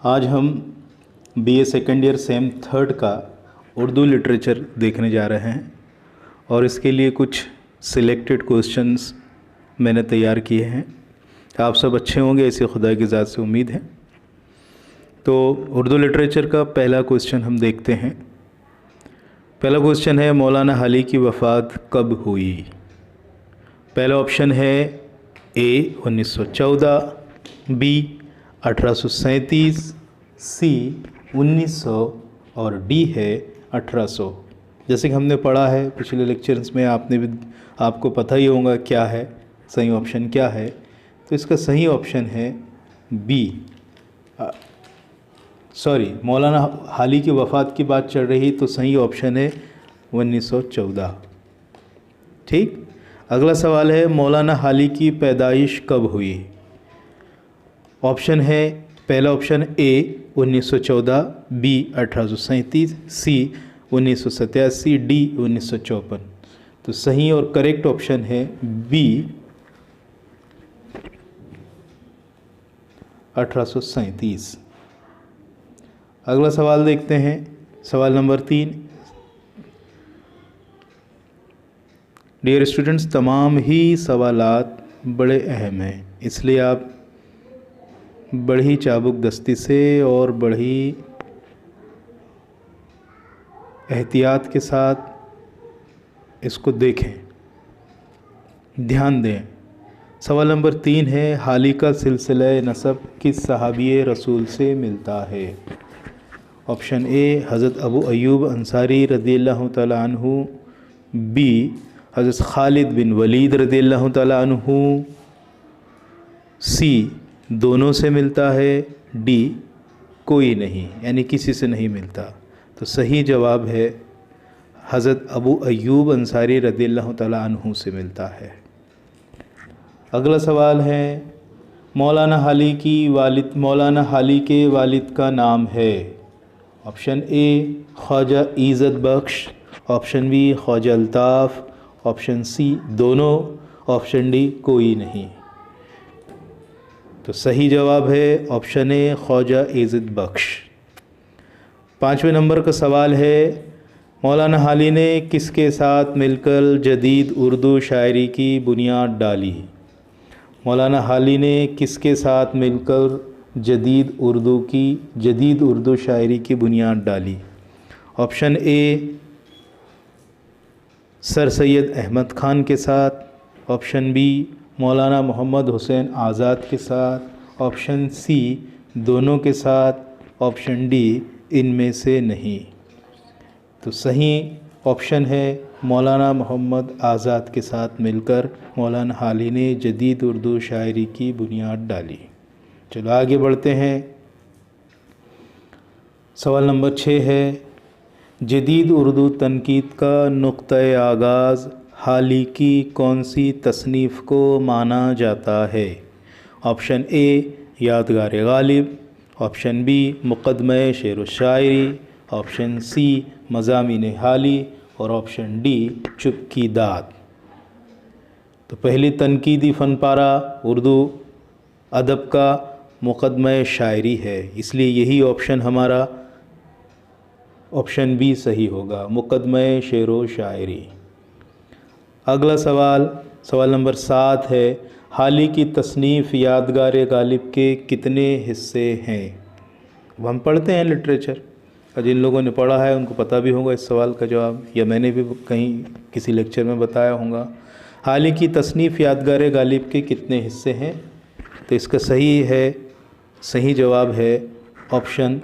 आज हम BA second year same third का उर्दू लिटरेचर देखने जा रहे हैं और इसके लिए कुछ सिलेक्टेड क्वेश्चंस मैंने तैयार किए हैं। आप सब अच्छे होंगे, ऐसी खुदा की ज़ात से उम्मीद है। तो उर्दू लिटरेचर का पहला क्वेश्चन हम देखते हैं। पहला क्वेश्चन है, मौलाना हाली की वफ़ात कब हुई? पहला ऑप्शन है ए 1914, बी 1837, सी 1900 और डी है 1800। जैसे कि हमने पढ़ा है पिछले लेक्चर्स में, आपको पता ही होगा क्या है सही ऑप्शन क्या है। तो इसका सही ऑप्शन है बी। मौलाना हाली की वफ़ात की बात चल रही, तो सही ऑप्शन है 1914। ठीक। अगला सवाल है, मौलाना हाली की पैदाइश कब हुई? ऑप्शन है, पहला option A 1914, B 1837, C 1987, D 1954। तो सही और करेक्ट ऑप्शन है बी 1837। अगला सवाल देखते हैं, सवाल नंबर 3। डियर स्टूडेंट्स, तमाम ही सवालात बड़े अहम हैं, इसलिए आप बड़ी चाबुक दस्ती से और बड़ी एहतियात के साथ इसको देखें, ध्यान दें। सवाल नंबर 3 है, हाली का सिलसिला नसब किस सहाबी रसूल से मिलता है? ऑप्शन ए हज़रत अबू अयूब अंसारी रज़ियल्लाहु तआला अन्हु, बी हज़रत खालिद बिन वलीद रज़ियल्लाहु तआला अन्हु, सी दोनों से मिलता है, डी कोई नहीं, यानी किसी से नहीं मिलता। तो सही जवाब है हज़रत अबू अयूब अंसारी रज़ियल्लाहु तआला अन्हु से मिलता है। अगला सवाल है, मौलाना हाली के वालिद का नाम है? Option A Khwaja Izzat Bakhsh, option B Khwaja Altaf, option C दोनों, ऑप्शन डी कोई नहीं। तो सही जवाब है ऑप्शन ए ख्वाजा इज़्ज़त बख्श। 5वें नंबर का सवाल है, मौलाना हाली ने किसके साथ मिलकर जदीद उर्दू शायरी की बुनियाद डाली? मौलाना हाली ने किसके साथ मिलकर जदीद उर्दू शायरी की बुनियाद डाली? Option A sir Syed Ahmad Khan के साथ, ऑप्शन बी मौलाना मोहम्मद हुसैन आज़ाद के साथ, ऑप्शन सी दोनों के साथ, ऑप्शन डी इनमें से नहीं। तो सही ऑप्शन है मौलाना मोहम्मद आज़ाद के साथ मिलकर मौलाना हाली ने जदीद उर्दू शायरी की बुनियाद डाली। चलो आगे बढ़ते हैं। सवाल नंबर 6 है, जदीद उर्दू तनकीद का नुक्ता-ए आगाज़ हाली की कौन सी तसनीफ़ को माना जाता है? ऑप्शन ए यादगार गालिब, ऑप्शन बी मुक़दमे शेर व शायरी, ऑप्शन सी मज़ामीन हाली और ऑप्शन डी चुप की दाद। तो पहली तनकीदी फ़न पारा उर्दू अदब का मुक़दमे शायरी है, इसलिए यही ऑप्शन हमारा ऑप्शन बी सही होगा, मुक़दमे शेर व शायरी। अगला सवाल नंबर 7 है, हाली की तसनीफ़ यादगार गालिब के कितने हिस्से हैं? अब हम पढ़ते हैं लिटरेचर, और जिन लोगों ने पढ़ा है उनको पता भी होगा इस सवाल का जवाब, या मैंने भी कहीं किसी लेक्चर में बताया होगा। हाली की तसनीफ़ यादगार गालिब के कितने हिस्से हैं? तो इसका सही जवाब है ऑप्शन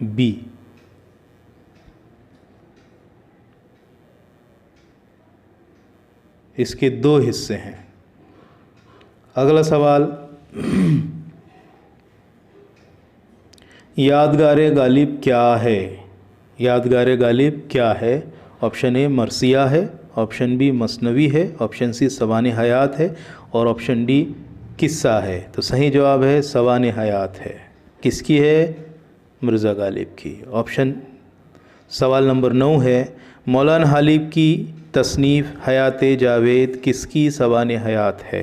बी। इसके 2 हिस्से हैं। अगला सवाल, यादगार गालिब क्या है? यादगार गालिब क्या है? ऑप्शन ए मरसिया है, ऑप्शन बी मसनवी है, ऑप्शन सी सवाने हयात है और ऑप्शन डी किस्सा है। तो सही जवाब है सवाने हयात है। किसकी है? मिर्ज़ा गालिब की। सवाल नंबर 9 है, मौलाना हाली की तसनीफ़ हयात जावेद किसकी सवाने हयात है?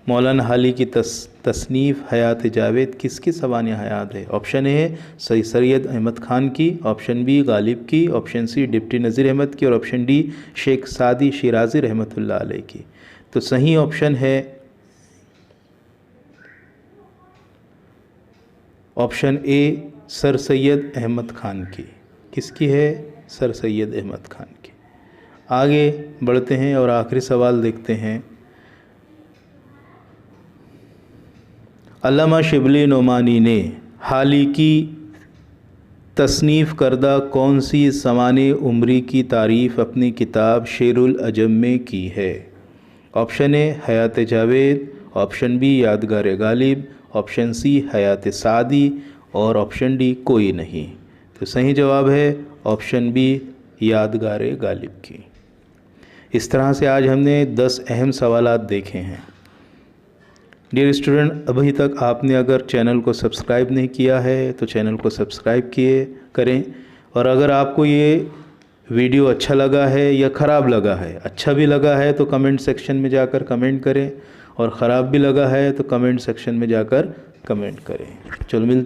मौलाना हाली की तसनीफ़ हयात जावेद किसकी सवानिया हयात है? ऑप्शन ए है सैयद अहमद ख़ान की, ऑप्शन बी गालिब की, ऑप्शन सी डिप्टी नज़ीर अहमद की और ऑप्शन डी शेख सादी शिराज़ी रहमतुल्लाह अलैह की। तो सही ऑप्शन है option A sir Syed Ahmad Khan की। किसकी है? सर सैयद अहमद ख़ान की। आगे बढ़ते हैं और आखिरी सवाल देखते हैं। अल्लामा शिबली नोमानी ने हाली की तसनीफ़ करदा कौन सी सवाने उम्री की तारीफ़ अपनी किताब शेरुल अजम में की है? Option A Hayat Javed, option B Yadgar Ghalib, option C हयात सादी और ऑप्शन डी कोई नहीं। तो सही जवाब है ऑप्शन बी यादगार गालिब की। इस तरह से आज हमने 10 अहम सवालात देखे हैं। डियर स्टूडेंट, अभी तक आपने अगर चैनल को सब्सक्राइब नहीं किया है तो चैनल को सब्सक्राइब करें। और अगर आपको ये वीडियो अच्छा लगा है या ख़राब लगा है, अच्छा भी लगा है तो कमेंट सेक्शन में जाकर कमेंट करें और ख़राब भी लगा है तो कमेंट सेक्शन में जाकर कमेंट करें। चलो मिलते